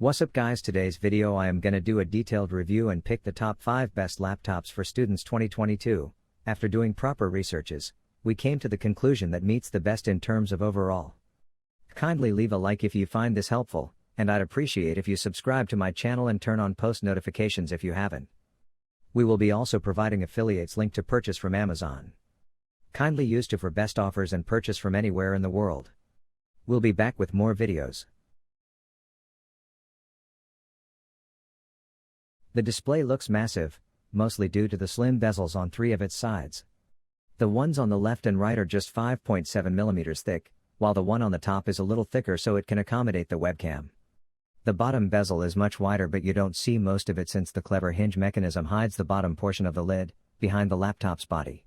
What's up guys, today's video I am gonna do a detailed review and pick the top 5 best laptops for students 2022. After doing proper researches, we came to the conclusion that meets the best in terms of overall. Kindly leave a like if you find this helpful, and I'd appreciate if you subscribe to my channel and turn on post notifications if you haven't. We will be also providing affiliates link to purchase from Amazon. Kindly use to for best offers and purchase from anywhere in the world. We'll be back with more videos. The display looks massive, mostly due to the slim bezels on 3 of its sides. The ones on the left and right are just 5.7mm thick, while the one on the top is a little thicker so it can accommodate the webcam. The bottom bezel is much wider, but you don't see most of it since the clever hinge mechanism hides the bottom portion of the lid, behind the laptop's body.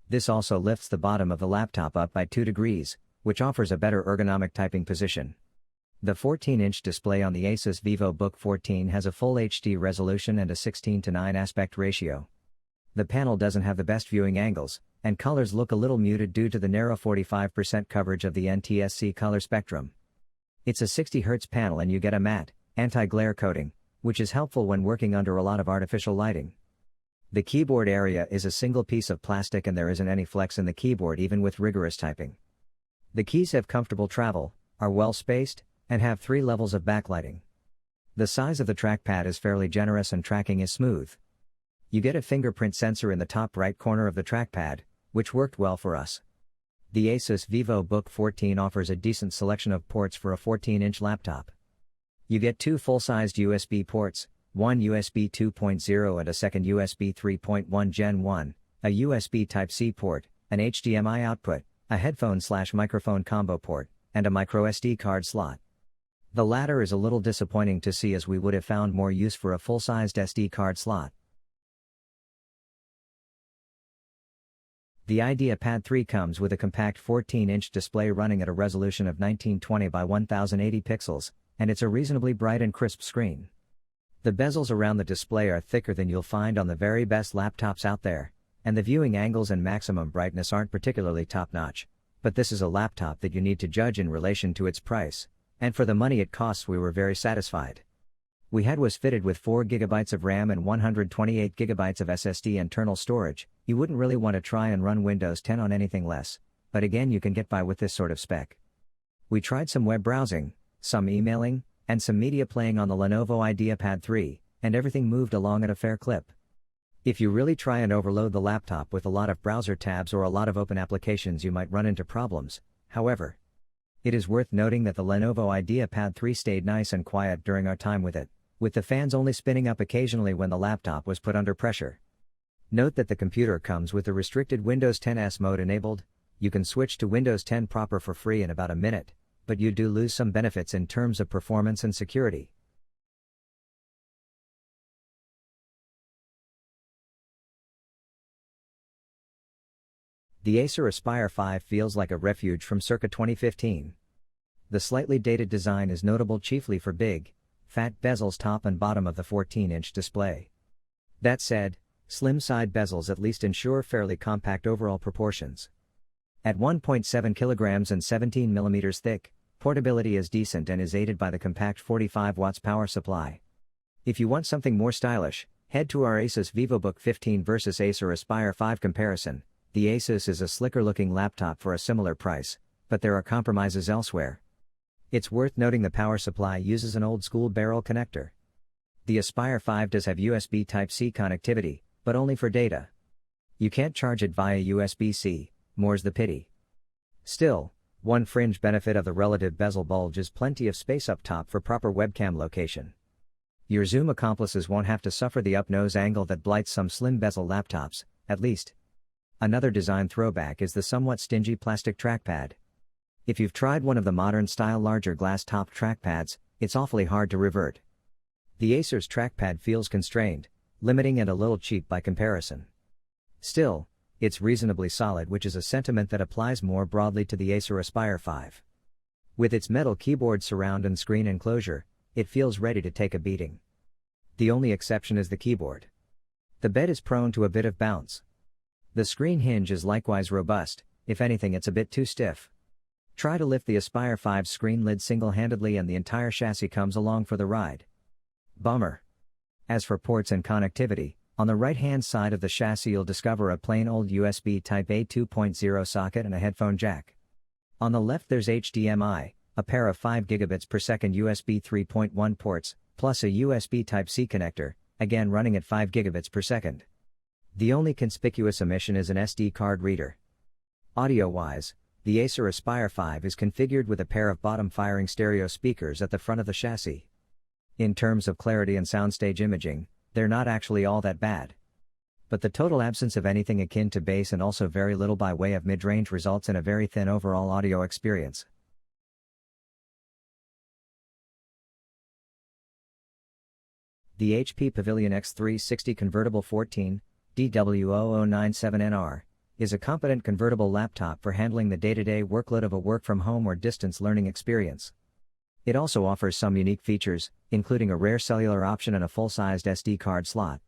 This also lifts the bottom of the laptop up by 2 degrees, which offers a better ergonomic typing position. The 14-inch display on the Asus VivoBook 14 has a full HD resolution and a 16:9 aspect ratio. The panel doesn't have the best viewing angles, and colors look a little muted due to the narrow 45% coverage of the NTSC color spectrum. It's a 60Hz panel and you get a matte, anti-glare coating, which is helpful when working under a lot of artificial lighting. The keyboard area is a single piece of plastic and there isn't any flex in the keyboard even with rigorous typing. The keys have comfortable travel, are well spaced, and have 3 levels of backlighting. The size of the trackpad is fairly generous and tracking is smooth. You get a fingerprint sensor in the top right corner of the trackpad, which worked well for us. The Asus VivoBook 14 offers a decent selection of ports for a 14-inch laptop. You get 2 full-sized USB ports, one USB 2.0 and a second USB 3.1 Gen 1, a USB Type-C port, an HDMI output, a headphone/microphone combo port, and a microSD card slot. The latter is a little disappointing to see as we would have found more use for a full-sized SD card slot. The IdeaPad 3 comes with a compact 14-inch display running at a resolution of 1920 by 1080 pixels, and it's a reasonably bright and crisp screen. The bezels around the display are thicker than you'll find on the very best laptops out there, and the viewing angles and maximum brightness aren't particularly top-notch, but this is a laptop that you need to judge in relation to its price, and for the money it costs we were very satisfied. Was fitted with 4GB of RAM and 128GB of SSD internal storage. You wouldn't really want to try and run Windows 10 on anything less, but again you can get by with this sort of spec. We tried some web browsing, some emailing, and some media playing on the Lenovo IdeaPad 3, and everything moved along at a fair clip. If you really try and overload the laptop with a lot of browser tabs or a lot of open applications you might run into problems, however. It is worth noting that the Lenovo IdeaPad 3 stayed nice and quiet during our time with it, with the fans only spinning up occasionally when the laptop was put under pressure. Note that the computer comes with the restricted Windows 10 mode enabled. You can switch to Windows 10 proper for free in about a minute, but you do lose some benefits in terms of performance and security. The Acer Aspire 5 feels like a refuge from circa 2015. The slightly dated design is notable chiefly for big, fat bezels top and bottom of the 14-inch display. That said, slim side bezels at least ensure fairly compact overall proportions. At 1.7 kg and 17mm thick, portability is decent and is aided by the compact 45 watts power supply. If you want something more stylish, head to our Asus VivoBook 15 versus Acer Aspire 5 comparison. The Asus is a slicker looking laptop for a similar price, but there are compromises elsewhere. It's worth noting the power supply uses an old school barrel connector. The Aspire 5 does have USB Type-C connectivity, but only for data. You can't charge it via USB-C, more's the pity. Still, one fringe benefit of the relative bezel bulge is plenty of space up top for proper webcam location. Your zoom accomplices won't have to suffer the up-nose angle that blights some slim bezel laptops, at least. Another design throwback is the somewhat stingy plastic trackpad. If you've tried one of the modern-style larger glass-top trackpads, it's awfully hard to revert. The Acer's trackpad feels constrained, limiting and a little cheap by comparison. Still, it's reasonably solid, which is a sentiment that applies more broadly to the Acer Aspire 5. With its metal keyboard surround and screen enclosure, it feels ready to take a beating. The only exception is the keyboard. The bed is prone to a bit of bounce. The screen hinge is likewise robust, if anything it's a bit too stiff. Try to lift the Aspire 5 screen lid single-handedly and the entire chassis comes along for the ride. Bummer. As for ports and connectivity, on the right-hand side of the chassis you'll discover a plain old USB Type-A 2.0 socket and a headphone jack. On the left there's HDMI, a pair of 5 gigabits per second USB 3.1 ports, plus a USB Type-C connector, again running at 5 gigabits per second. The only conspicuous omission is an SD card reader. Audio-wise, the Acer Aspire 5 is configured with a pair of bottom-firing stereo speakers at the front of the chassis. In terms of clarity and soundstage imaging, they're not actually all that bad. But the total absence of anything akin to bass and also very little by way of mid-range results in a very thin overall audio experience. The HP Pavilion X360 Convertible 14, DW0097NR, is a competent convertible laptop for handling the day-to-day workload of a work-from-home or distance learning experience. It also offers some unique features, including a rare cellular option and a full-sized SD card slot.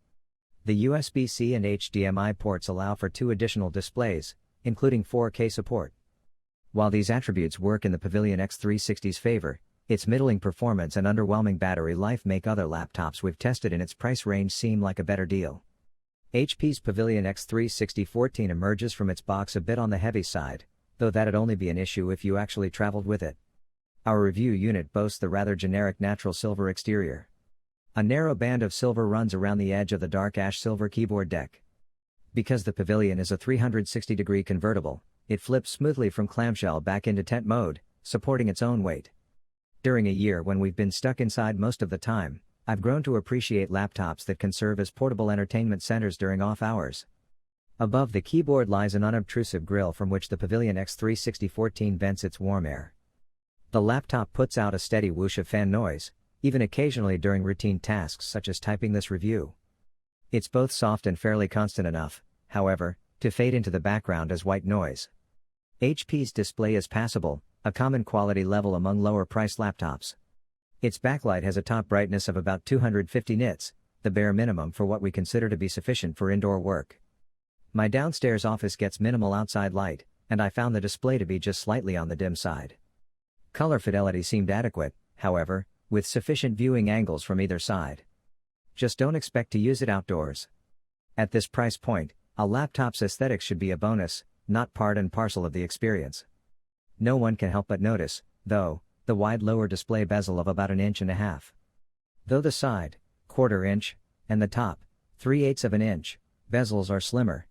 The USB-C and HDMI ports allow for 2 additional displays, including 4K support. While these attributes work in the Pavilion X360's favor, its middling performance and underwhelming battery life make other laptops we've tested in its price range seem like a better deal. HP's Pavilion X360 14 emerges from its box a bit on the heavy side, though that'd only be an issue if you actually traveled with it. Our review unit boasts the rather generic natural silver exterior. A narrow band of silver runs around the edge of the dark ash silver keyboard deck. Because the Pavilion is a 360-degree convertible, it flips smoothly from clamshell back into tent mode, supporting its own weight. During a year when we've been stuck inside most of the time, I've grown to appreciate laptops that can serve as portable entertainment centers during off hours. Above the keyboard lies an unobtrusive grille from which the Pavilion X360 14 vents its warm air. The laptop puts out a steady whoosh of fan noise, even occasionally during routine tasks such as typing this review. It's both soft and fairly constant enough, however, to fade into the background as white noise. HP's display is passable, a common quality level among lower-priced laptops. Its backlight has a top brightness of about 250 nits, the bare minimum for what we consider to be sufficient for indoor work. My downstairs office gets minimal outside light, and I found the display to be just slightly on the dim side. Color fidelity seemed adequate, however, with sufficient viewing angles from either side. Just don't expect to use it outdoors. At this price point, a laptop's aesthetics should be a bonus, not part and parcel of the experience. No one can help but notice, though, the wide lower display bezel of about 1.5 inches. Though the side, 1/4 inch, and the top, 3/8 of an inch, bezels are slimmer.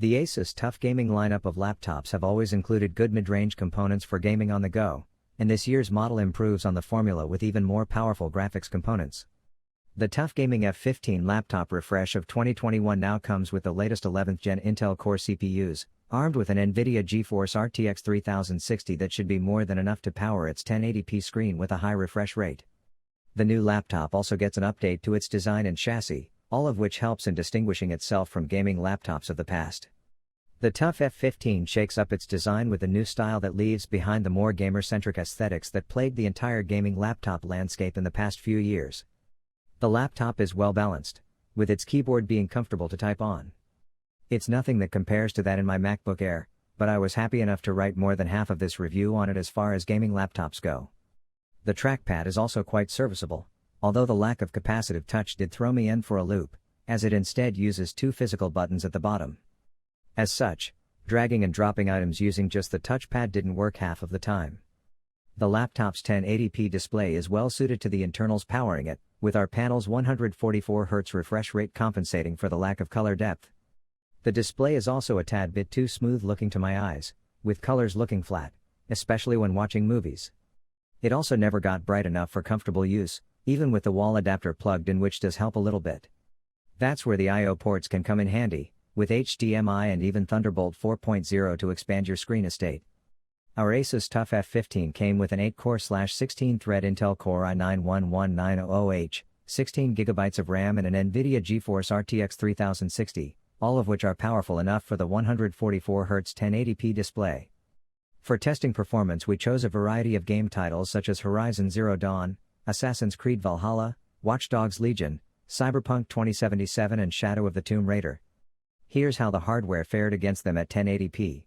The Asus TUF Gaming lineup of laptops have always included good mid-range components for gaming on the go, and this year's model improves on the formula with even more powerful graphics components. The TUF Gaming F15 laptop refresh of 2021 now comes with the latest 11th Gen Intel Core CPUs, armed with an NVIDIA GeForce RTX 3060 that should be more than enough to power its 1080p screen with a high refresh rate. The new laptop also gets an update to its design and chassis, all of which helps in distinguishing itself from gaming laptops of the past. The TUF F15 shakes up its design with a new style that leaves behind the more gamer-centric aesthetics that plagued the entire gaming laptop landscape in the past few years. The laptop is well balanced, with its keyboard being comfortable to type on. It's nothing that compares to that in my MacBook Air, but I was happy enough to write more than half of this review on it as far as gaming laptops go. The trackpad is also quite serviceable, although the lack of capacitive touch did throw me in for a loop, as it instead uses 2 physical buttons at the bottom. As such, dragging and dropping items using just the touchpad didn't work half of the time. The laptop's 1080p display is well suited to the internals powering it, with our panel's 144Hz refresh rate compensating for the lack of color depth. The display is also a tad bit too smooth looking to my eyes, with colors looking flat, especially when watching movies. It also never got bright enough for comfortable use, even with the wall adapter plugged in, which does help a little bit. That's where the I/O ports can come in handy, with HDMI and even Thunderbolt 4.0 to expand your screen estate. Our Asus TUF F15 came with an 8-core/16-thread Intel Core i9-11900H, 16 GB of RAM and an NVIDIA GeForce RTX 3060, all of which are powerful enough for the 144Hz 1080p display. For testing performance we chose a variety of game titles such as Horizon Zero Dawn, Assassin's Creed Valhalla, Watch Dogs Legion, Cyberpunk 2077 and Shadow of the Tomb Raider. Here's how the hardware fared against them at 1080p.